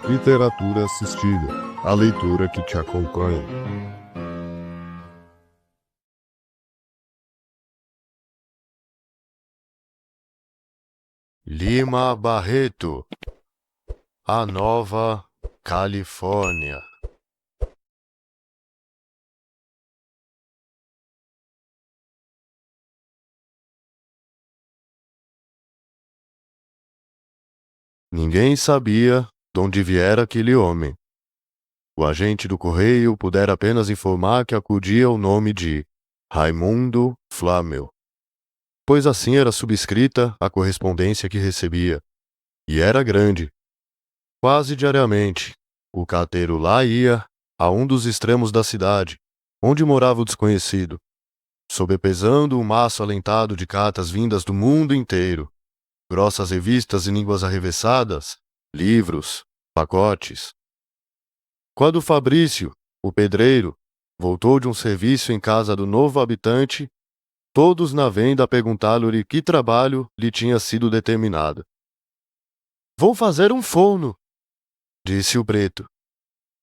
Literatura assistida, a leitura que te acompanha. Lima Barreto, A Nova Califórnia. Ninguém sabia de onde viera aquele homem. O agente do correio pudera apenas informar que acudia ao nome de Raimundo Flamel, pois assim era subscrita a correspondência que recebia. E era grande. Quase diariamente, o carteiro lá ia a um dos extremos da cidade, onde morava o desconhecido, sobrepesando um maço alentado de cartas vindas do mundo inteiro, grossas revistas em línguas arrevessadas, livros, pacotes. Quando Fabrício, o pedreiro, voltou de um serviço em casa do novo habitante, todos na venda perguntaram-lhe que trabalho lhe tinha sido determinado. "Vou fazer um forno", disse o preto,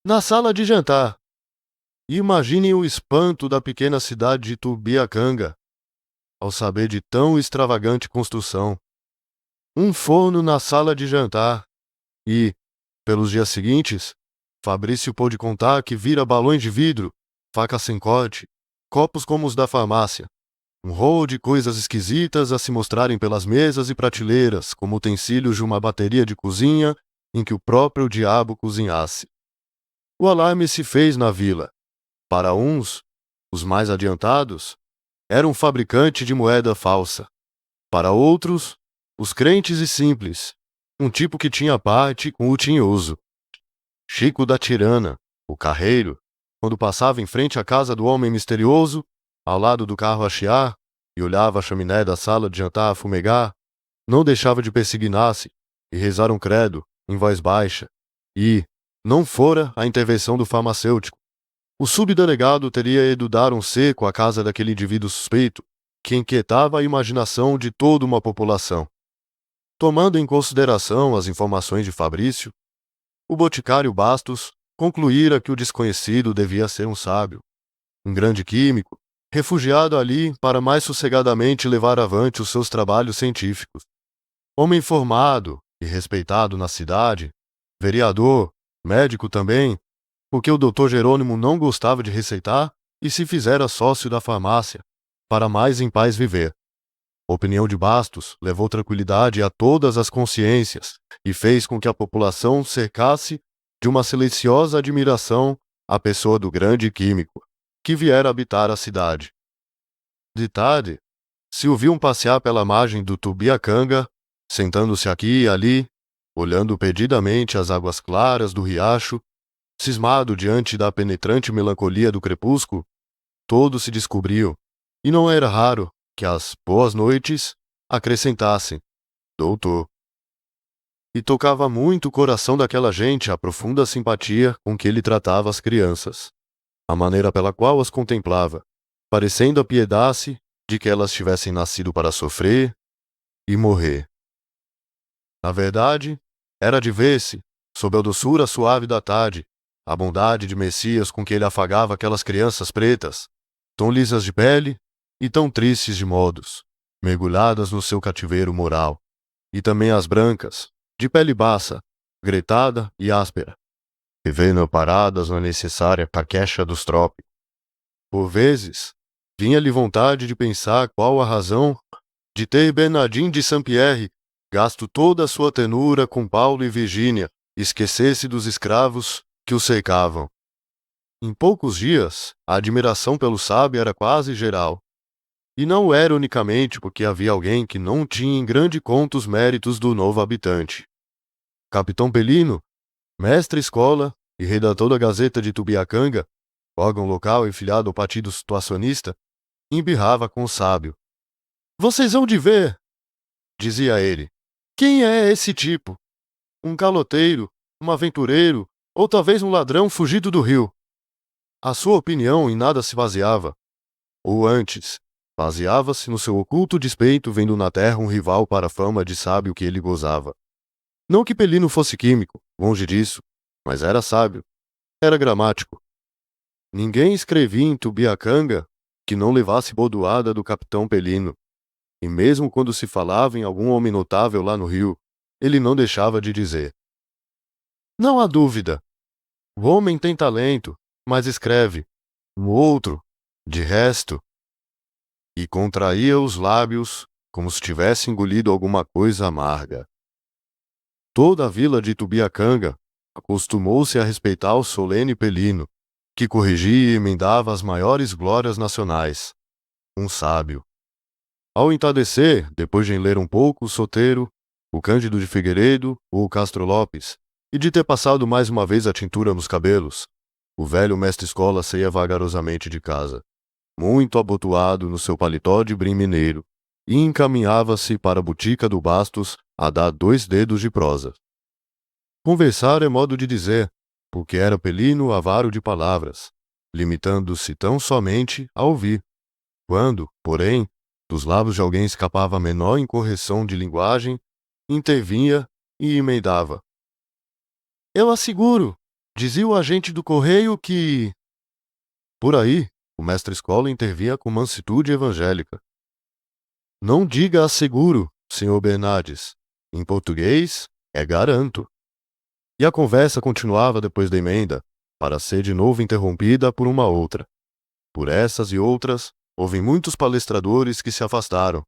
"na sala de jantar." Imaginem o espanto da pequena cidade de Tubiacanga ao saber de tão extravagante construção. Um forno na sala de jantar. E, pelos dias seguintes, Fabrício pôde contar que vira balões de vidro, facas sem corte, copos como os da farmácia, um rol de coisas esquisitas a se mostrarem pelas mesas e prateleiras como utensílios de uma bateria de cozinha em que o próprio diabo cozinhasse. O alarme se fez na vila. Para uns, os mais adiantados, era um fabricante de moeda falsa. Para outros, os crentes e simples, um tipo que tinha parte com o tinhoso. Chico da Tirana, o carreiro, quando passava em frente à casa do homem misterioso, ao lado do carro a chiar, e olhava a chaminé da sala de jantar a fumegar, não deixava de persignar-se e rezar um credo, em voz baixa, e, não fora a intervenção do farmacêutico, o subdelegado teria ido dar um cerco à casa daquele indivíduo suspeito, que inquietava a imaginação de toda uma população. Tomando em consideração as informações de Fabrício, o boticário Bastos concluíra que o desconhecido devia ser um sábio, um grande químico, refugiado ali para mais sossegadamente levar avante os seus trabalhos científicos. Homem formado e respeitado na cidade, vereador, médico também, porque o Dr. Jerônimo não gostava de receitar e se fizera sócio da farmácia, para mais em paz viver. A opinião de Bastos levou tranquilidade a todas as consciências e fez com que a população cercasse de uma silenciosa admiração a pessoa do grande químico, que viera habitar a cidade. De tarde, se o viam passear pela margem do Tubiacanga, sentando-se aqui e ali, olhando perdidamente as águas claras do riacho, cismado diante da penetrante melancolia do crepúsculo, todos se descobriam, e não era raro que as boas noites acrescentassem doutor. E tocava muito o coração daquela gente a profunda simpatia com que ele tratava as crianças, a maneira pela qual as contemplava, parecendo apiedar-se de que elas tivessem nascido para sofrer e morrer. Na verdade, era de ver-se, sob a doçura suave da tarde, a bondade de Messias com que ele afagava aquelas crianças pretas, tão lisas de pele e tão tristes de modos, mergulhadas no seu cativeiro moral, e também as brancas, de pele baça, gretada e áspera, vivendo paradas na necessária caquecha dos trópicos. Por vezes, vinha-lhe vontade de pensar qual a razão de ter Bernardin de Saint-Pierre gasto toda a sua tenura com Paulo e Virgínia, e esquecesse dos escravos que o cercavam. Em poucos dias, a admiração pelo sábio era quase geral. E não era unicamente porque havia alguém que não tinha em grande conta os méritos do novo habitante. Capitão Pelino, mestre-escola e redator da Gazeta de Tubiacanga, órgão local enfiliado ao Partido Situacionista, embirrava com o sábio. "Vocês hão de ver", dizia ele, "quem é esse tipo? Um caloteiro, um aventureiro, ou talvez um ladrão fugido do rio." A sua opinião em nada se baseava, ou antes, baseava-se no seu oculto despeito vendo na terra um rival para a fama de sábio que ele gozava. Não que Pelino fosse químico, longe disso, mas era sábio, era gramático. Ninguém escrevia em Tubiacanga que não levasse bordoada do capitão Pelino, e mesmo quando se falava em algum homem notável lá no Rio, ele não deixava de dizer: não há dúvida, o homem tem talento, mas escreve. O outro, de resto, e contraía os lábios como se tivesse engolido alguma coisa amarga. Toda a vila de Tubiacanga acostumou-se a respeitar o solene Pelino, que corrigia e emendava as maiores glórias nacionais. Um sábio. Ao entardecer, depois de ler um pouco o Soteiro, o Cândido de Figueiredo ou o Castro Lopes, e de ter passado mais uma vez a tintura nos cabelos, o velho mestre-escola saía vagarosamente de casa, muito abotoado no seu paletó de brim mineiro, e encaminhava-se para a botica do Bastos a dar 2 dedos de prosa. Conversar é modo de dizer, porque era Pelino avaro de palavras, limitando-se tão somente a ouvir. Quando, porém, dos lábios de alguém escapava a menor incorreção de linguagem, intervinha e emendava. Eu asseguro, dizia o agente do correio que... Por aí, o mestre-escola intervinha com mansitude evangélica. Não diga asseguro, senhor Bernardes. Em português, é garanto. E a conversa continuava depois da emenda, para ser de novo interrompida por uma outra. Por essas e outras, houve muitos palestradores que se afastaram,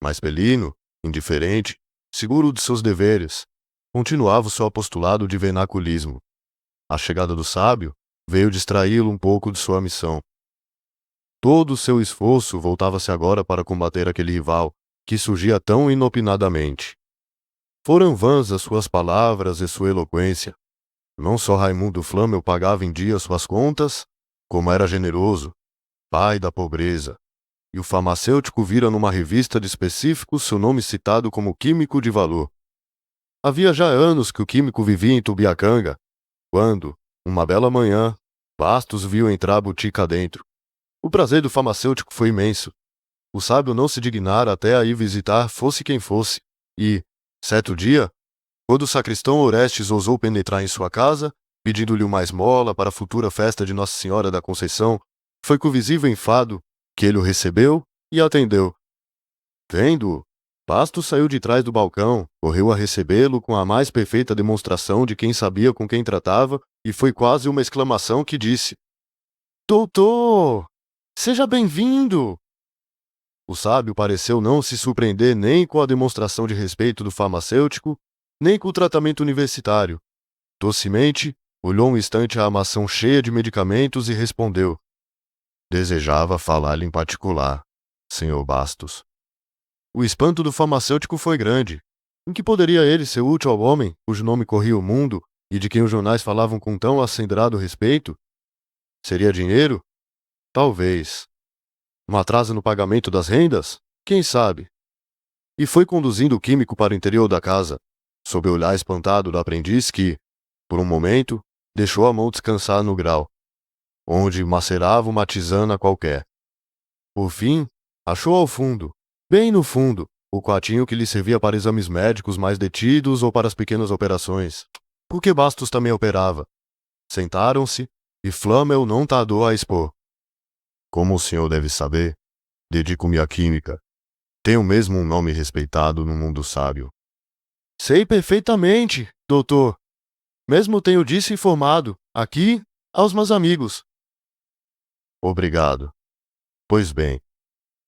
mas Pelino, indiferente, seguro de seus deveres, continuava o seu apostolado de vernaculismo. A chegada do sábio veio distraí-lo um pouco de sua missão. Todo o seu esforço voltava-se agora para combater aquele rival que surgia tão inopinadamente. Foram vãs as suas palavras e sua eloquência. Não só Raimundo Flamel pagava em dia suas contas, como era generoso, pai da pobreza, e o farmacêutico vira numa revista de específicos seu nome citado como químico de valor. Havia já anos que o químico vivia em Tubiacanga, quando, uma bela manhã, Bastos viu entrar a botica dentro. O prazer do farmacêutico foi imenso. O sábio não se dignara até a ir visitar fosse quem fosse, e, certo dia, quando o sacristão Orestes ousou penetrar em sua casa, pedindo-lhe uma esmola para a futura festa de Nossa Senhora da Conceição, foi com visível enfado que ele o recebeu e atendeu. Vendo-o, Bastos saiu de trás do balcão, correu a recebê-lo com a mais perfeita demonstração de quem sabia com quem tratava, e foi quase uma exclamação que disse: Doutor! Seja bem-vindo! O sábio pareceu não se surpreender nem com a demonstração de respeito do farmacêutico, nem com o tratamento universitário. Docemente, olhou um instante a armação cheia de medicamentos e respondeu: Desejava falar-lhe em particular, senhor Bastos. O espanto do farmacêutico foi grande. Em que poderia ele ser útil ao homem, cujo nome corria o mundo e de quem os jornais falavam com tão acendrado respeito? Seria dinheiro? Talvez. Um atraso no pagamento das rendas? Quem sabe? E foi conduzindo o químico para o interior da casa, sob o olhar espantado do aprendiz que, por um momento, deixou a mão descansar no grau, onde macerava uma tisana qualquer. Por fim, achou ao fundo, bem no fundo, o quartinho que lhe servia para exames médicos mais detidos ou para as pequenas operações, porque Bastos também operava. Sentaram-se, e Flamel não tardou a expor. Como o senhor deve saber, dedico-me à química. Tenho mesmo um nome respeitado no mundo sábio. Sei perfeitamente, doutor. Mesmo tenho disso informado, aqui, aos meus amigos. Obrigado. Pois bem,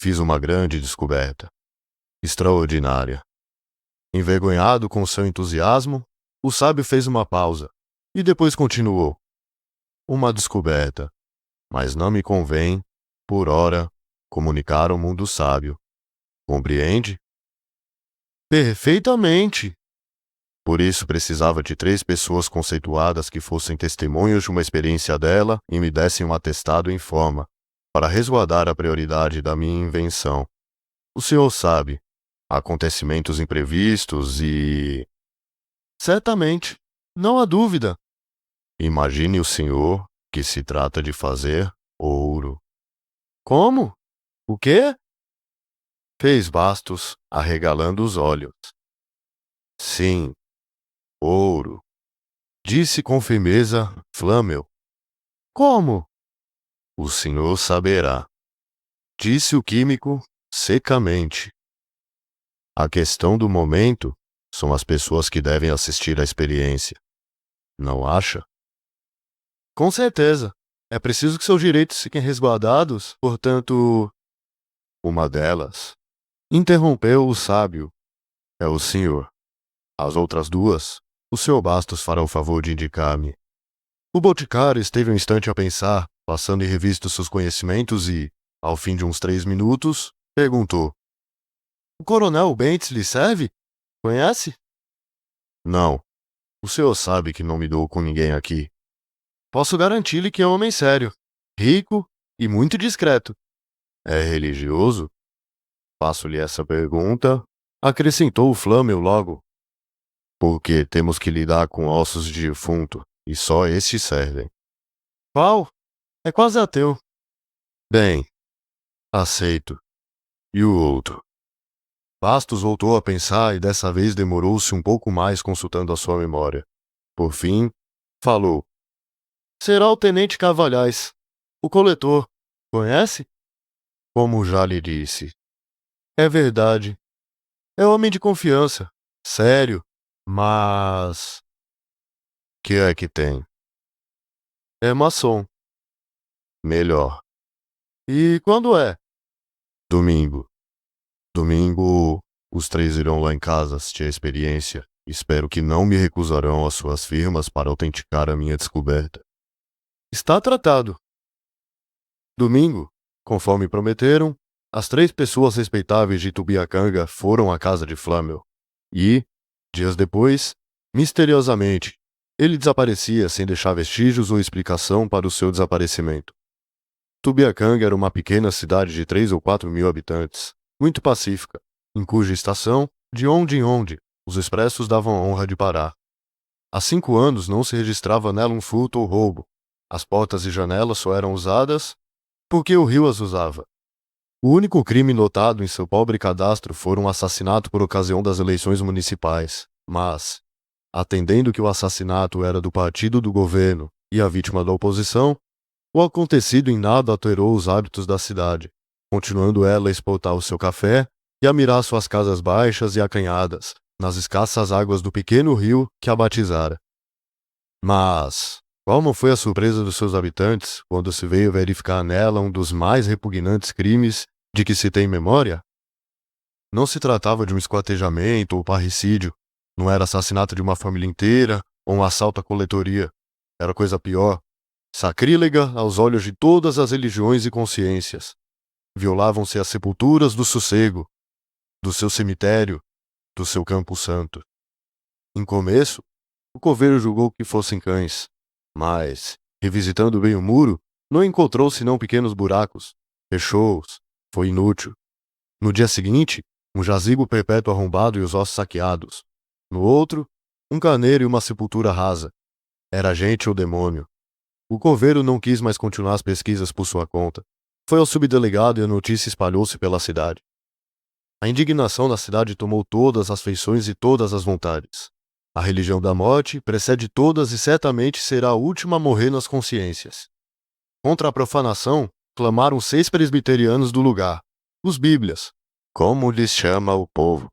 fiz uma grande descoberta. Extraordinária. Envergonhado com seu entusiasmo, o sábio fez uma pausa, e depois continuou. Uma descoberta, mas não me convém, por ora, comunicar ao mundo sábio. Compreende? Perfeitamente. Por isso precisava de 3 pessoas conceituadas que fossem testemunhas de uma experiência dela e me dessem um atestado em forma, para resguardar a prioridade da minha invenção. O senhor sabe, acontecimentos imprevistos e... Certamente, não há dúvida. Imagine o senhor que se trata de fazer ouro. Como? O quê? Fez Bastos, arregalando os olhos. Sim, ouro. Disse com firmeza Flamel. Como? O senhor saberá. Disse o químico secamente. A questão do momento são as pessoas que devem assistir à experiência. Não acha? Com certeza. É preciso que seus direitos fiquem resguardados, portanto... Uma delas, interrompeu o sábio, é o senhor. As outras duas, o senhor Bastos fará o favor de indicar-me. O boticário esteve um instante a pensar, passando em revista os seus conhecimentos e, ao fim de uns 3 minutos, perguntou. O coronel Bentes lhe serve? Conhece? Não. O senhor sabe que não me dou com ninguém aqui. Posso garantir-lhe que é um homem sério, rico e muito discreto. É religioso? Faço-lhe essa pergunta, acrescentou o Flamel logo. Porque temos que lidar com ossos de defunto, e só estes servem. Qual? É quase ateu. Bem, aceito. E o outro? Bastos voltou a pensar e dessa vez demorou-se um pouco mais consultando a sua memória. Por fim, falou. Será o tenente Carvalhais, o coletor. Conhece? Como já lhe disse. É verdade. É homem de confiança. Sério. Mas... Que é que tem? É maçom. Melhor. E quando é? Domingo. Domingo, os 3 irão lá em casa assistir a experiência. Espero que não me recusarão as suas firmas para autenticar a minha descoberta. Está tratado. Domingo, conforme prometeram, as 3 pessoas respeitáveis de Tubiacanga foram à casa de Flamel. E, dias depois, misteriosamente, ele desaparecia sem deixar vestígios ou explicação para o seu desaparecimento. Tubiacanga era uma pequena cidade de 3 ou 4 mil habitantes, muito pacífica, em cuja estação, de onde em onde, os expressos davam a honra de parar. Há 5 anos não se registrava nela um furto ou roubo. As portas e janelas só eram usadas porque o rio as usava. O único crime notado em seu pobre cadastro foi um assassinato por ocasião das eleições municipais, mas, atendendo que o assassinato era do partido do governo e a vítima da oposição, o acontecido em nada alterou os hábitos da cidade, continuando ela a exportar o seu café e a mirar suas casas baixas e acanhadas, nas escassas águas do pequeno rio que a batizara. Mas, qual não foi a surpresa dos seus habitantes quando se veio verificar nela um dos mais repugnantes crimes de que se tem memória? Não se tratava de um esquartejamento ou parricídio, não era assassinato de uma família inteira ou um assalto à coletoria. Era coisa pior, sacrílega aos olhos de todas as religiões e consciências. Violavam-se as sepulturas do sossego, do seu cemitério, do seu campo santo. Em começo, o coveiro julgou que fossem cães, mas, revisitando bem o muro, não encontrou senão pequenos buracos. Fechou-os. Foi inútil. No dia seguinte, um jazigo perpétuo arrombado e os ossos saqueados. No outro, um carneiro e uma sepultura rasa. Era gente ou demônio. O coveiro não quis mais continuar as pesquisas por sua conta. Foi ao subdelegado e a notícia espalhou-se pela cidade. A indignação da cidade tomou todas as feições e todas as vontades. A religião da morte precede todas e certamente será a última a morrer nas consciências. Contra a profanação, clamaram 6 presbiterianos do lugar, os bíblias, como lhes chama o povo.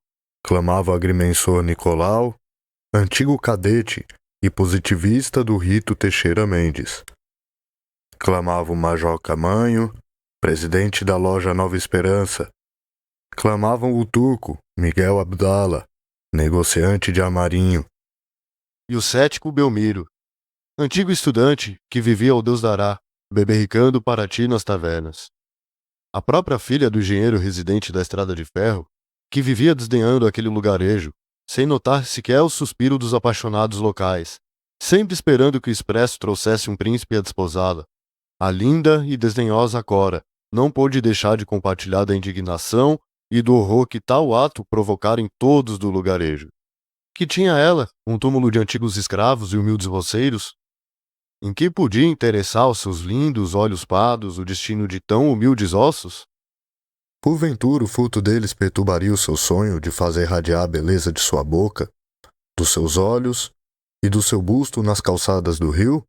Clamava o agrimensor Nicolau, antigo cadete e positivista do rito Teixeira Mendes. Clamava o Major Camanho, presidente da loja Nova Esperança. Clamavam o turco Miguel Abdala, negociante de armarinho. E o cético Belmiro, antigo estudante que vivia ao Deus dará, beberricando para ti nas tavernas. A própria filha do engenheiro residente da Estrada de Ferro, que vivia desdenhando aquele lugarejo, sem notar sequer o suspiro dos apaixonados locais, sempre esperando que o expresso trouxesse um príncipe a desposá-la. A linda e desdenhosa Cora não pôde deixar de compartilhar da indignação e do horror que tal ato provocara em todos do lugarejo. Que tinha ela, um túmulo de antigos escravos e humildes roceiros? Em que podia interessar aos seus lindos olhos pardos o destino de tão humildes ossos? Porventura o furto deles perturbaria o seu sonho de fazer radiar a beleza de sua boca, dos seus olhos E do seu busto nas calçadas do rio?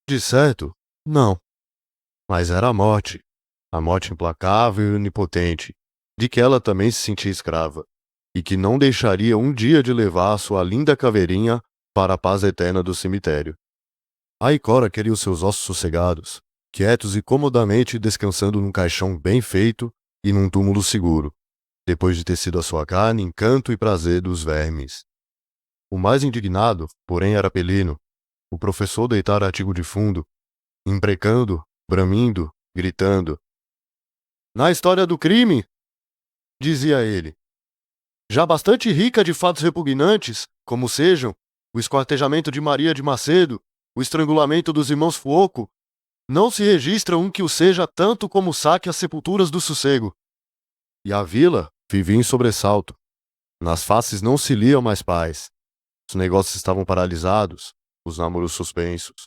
De certo, não. Mas era a morte implacável e onipotente, de que ela também se sentia escrava, e que não deixaria um dia de levar sua linda caveirinha para a paz eterna do cemitério. A Icora queria os seus ossos sossegados, quietos e comodamente descansando num caixão bem feito e num túmulo seguro, depois de ter sido a sua carne encanto e prazer dos vermes. O mais indignado, porém, era Pelino, o professor deitara artigo de fundo, imprecando, bramindo, gritando. Na história do crime, dizia ele, já bastante rica de fatos repugnantes, como sejam o esquartejamento de Maria de Macedo, o estrangulamento dos irmãos Fuoco, não se registra um que o seja tanto como o saque às sepulturas do sossego. E a vila vivia em sobressalto. Nas faces não se liam mais paz. Os negócios estavam paralisados, os namoros suspensos.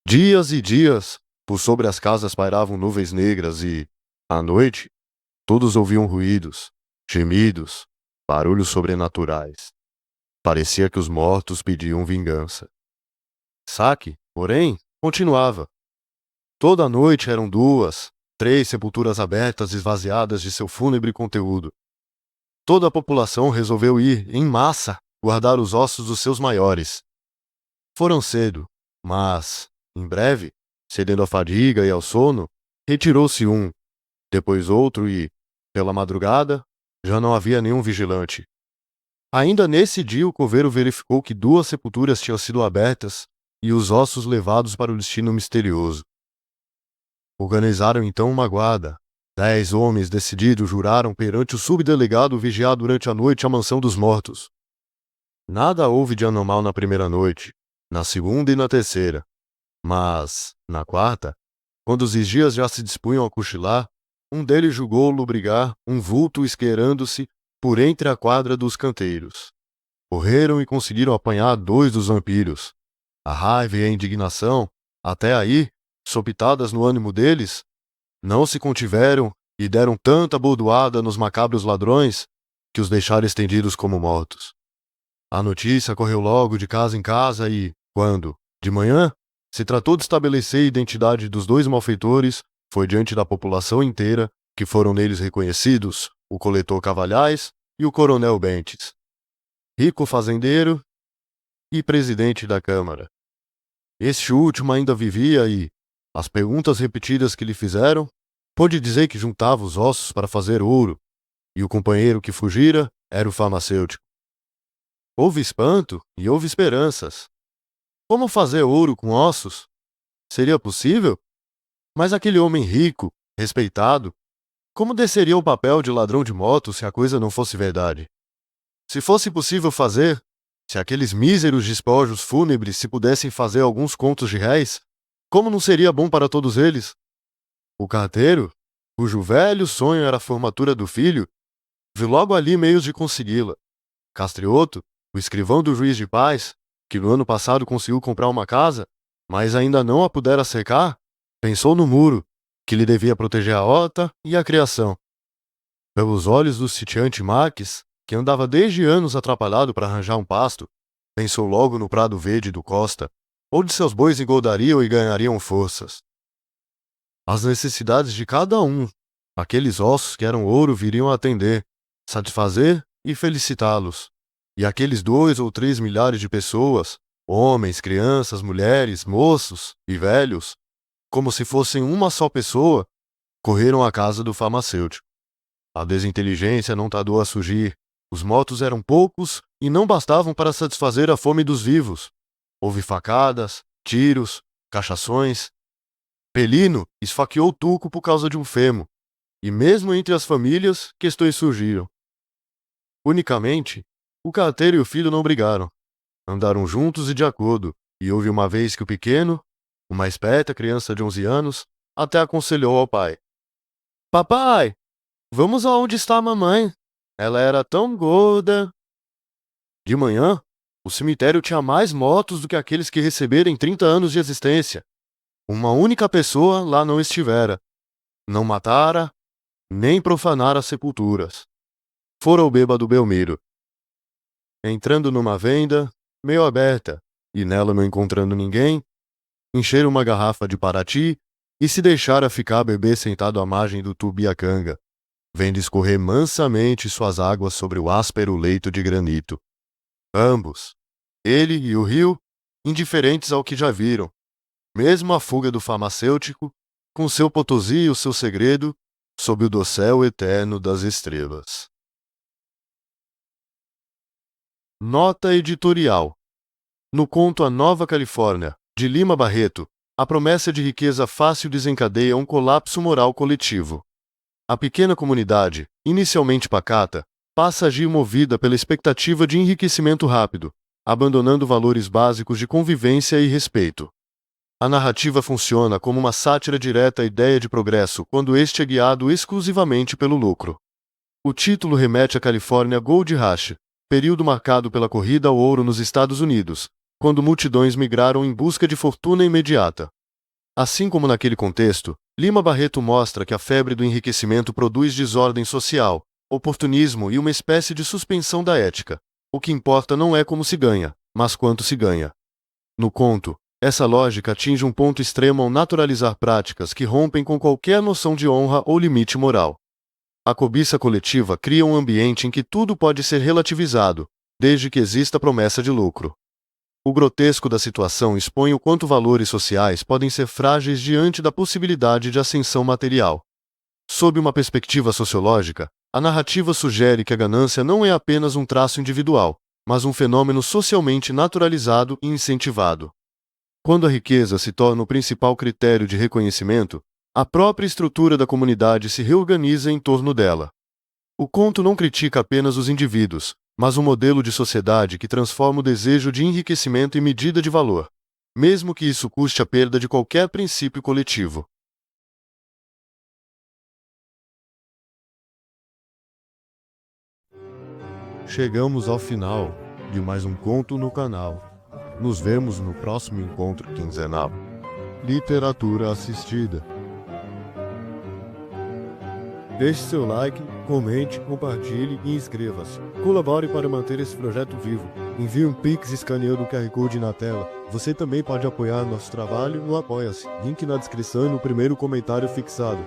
Dias e dias, por sobre as casas pairavam nuvens negras e, à noite, todos ouviam ruídos, gemidos, barulhos sobrenaturais. Parecia que os mortos pediam vingança. Saque, porém, continuava. Toda a noite eram 2, 3 sepulturas abertas esvaziadas de seu fúnebre conteúdo. Toda a população resolveu ir, em massa, guardar os ossos dos seus maiores. Foram cedo, mas, em breve, cedendo à fadiga e ao sono, retirou-se um, depois outro e, pela madrugada, já não havia nenhum vigilante. Ainda nesse dia o coveiro verificou que 2 sepulturas tinham sido abertas e os ossos levados para o destino misterioso. Organizaram então uma guarda. 10 homens decididos juraram perante o subdelegado vigiar durante a noite a mansão dos mortos. Nada houve de anormal na primeira noite, na segunda e na terceira. Mas, na quarta, quando os vigias já se dispunham a cochilar, um deles julgou lobrigar um vulto esqueirando-se por entre a quadra dos canteiros. Correram e conseguiram apanhar 2 dos vampiros. A raiva e a indignação, até aí, sopitadas no ânimo deles, não se contiveram e deram tanta bordoada nos macabros ladrões que os deixaram estendidos como mortos. A notícia correu logo de casa em casa e, quando, de manhã, se tratou de estabelecer a identidade dos 2 malfeitores, foi diante da população inteira que foram neles reconhecidos o coletor Cavalhais e o coronel Bentes, rico fazendeiro e presidente da Câmara. Este último ainda vivia e, as perguntas repetidas que lhe fizeram, pôde dizer que juntava os ossos para fazer ouro, e o companheiro que fugira era o farmacêutico. Houve espanto e houve esperanças. Como fazer ouro com ossos? Seria possível? Mas aquele homem rico, respeitado, como desceria o papel de ladrão de moto se a coisa não fosse verdade? Se fosse possível fazer, se aqueles míseros despojos fúnebres se pudessem fazer alguns contos de réis, como não seria bom para todos eles? O carteiro, cujo velho sonho era a formatura do filho, viu logo ali meios de consegui-la. Castrioto, o escrivão do juiz de paz, que no ano passado conseguiu comprar uma casa, mas ainda não a pudera cercar, pensou no muro, que lhe devia proteger a horta e a criação. Pelos olhos do sitiante Marques, que andava desde anos atrapalhado para arranjar um pasto, pensou logo no prado verde do Costa, onde seus bois engordariam e ganhariam forças. As necessidades de cada um, aqueles ossos que eram ouro viriam a atender, satisfazer e felicitá-los. E aqueles 2 ou 3 milhares de pessoas, homens, crianças, mulheres, moços e velhos, como se fossem uma só pessoa, correram à casa do farmacêutico. A desinteligência não tardou a surgir. Os mortos eram poucos e não bastavam para satisfazer a fome dos vivos. Houve facadas, tiros, cachações. Pelino esfaqueou Tuco por causa de um femo, e mesmo entre as famílias, questões surgiram. Unicamente, o carteiro e o filho não brigaram. Andaram juntos e de acordo, e houve uma vez que o pequeno, uma esperta criança de 11 anos, até aconselhou ao pai. Papai, vamos aonde está a mamãe. Ela era tão gorda. De manhã, o cemitério tinha mais mortos do que aqueles que receberam em 30 anos de existência. Uma única pessoa lá não estivera. Não matara, nem profanara as sepulturas. Fora o bêbado Belmiro. Entrando numa venda, meio aberta, e nela não encontrando ninguém, encher uma garrafa de Paraty e se deixar a ficar a beber sentado à margem do Tubiacanga, vendo escorrer mansamente suas águas sobre o áspero leito de granito. Ambos, ele e o rio, indiferentes ao que já viram, mesmo a fuga do farmacêutico, com seu Potosí e o seu segredo, sob o dossel eterno das estrelas. Nota editorial. No conto A Nova Califórnia, de Lima Barreto, a promessa de riqueza fácil desencadeia um colapso moral coletivo. A pequena comunidade, inicialmente pacata, passa a agir movida pela expectativa de enriquecimento rápido, abandonando valores básicos de convivência e respeito. A narrativa funciona como uma sátira direta à ideia de progresso quando este é guiado exclusivamente pelo lucro. O título remete à California Gold Rush, período marcado pela corrida ao ouro nos Estados Unidos, quando multidões migraram em busca de fortuna imediata. Assim como naquele contexto, Lima Barreto mostra que a febre do enriquecimento produz desordem social, oportunismo e uma espécie de suspensão da ética. O que importa não é como se ganha, mas quanto se ganha. No conto, essa lógica atinge um ponto extremo ao naturalizar práticas que rompem com qualquer noção de honra ou limite moral. A cobiça coletiva cria um ambiente em que tudo pode ser relativizado, desde que exista promessa de lucro. O grotesco da situação expõe o quanto valores sociais podem ser frágeis diante da possibilidade de ascensão material. Sob uma perspectiva sociológica, a narrativa sugere que a ganância não é apenas um traço individual, mas um fenômeno socialmente naturalizado e incentivado. Quando a riqueza se torna o principal critério de reconhecimento, a própria estrutura da comunidade se reorganiza em torno dela. O conto não critica apenas os indivíduos, mas um modelo de sociedade que transforma o desejo de enriquecimento em medida de valor, mesmo que isso custe a perda de qualquer princípio coletivo. Chegamos ao final de mais um conto no canal. Nos vemos no próximo encontro quinzenal. Literatura assistida. Deixe seu like, comente, compartilhe e inscreva-se. Colabore para manter esse projeto vivo. Envie um Pix escaneando o QR Code na tela. Você também pode apoiar nosso trabalho no Apoia-se. Link na descrição e no primeiro comentário fixado.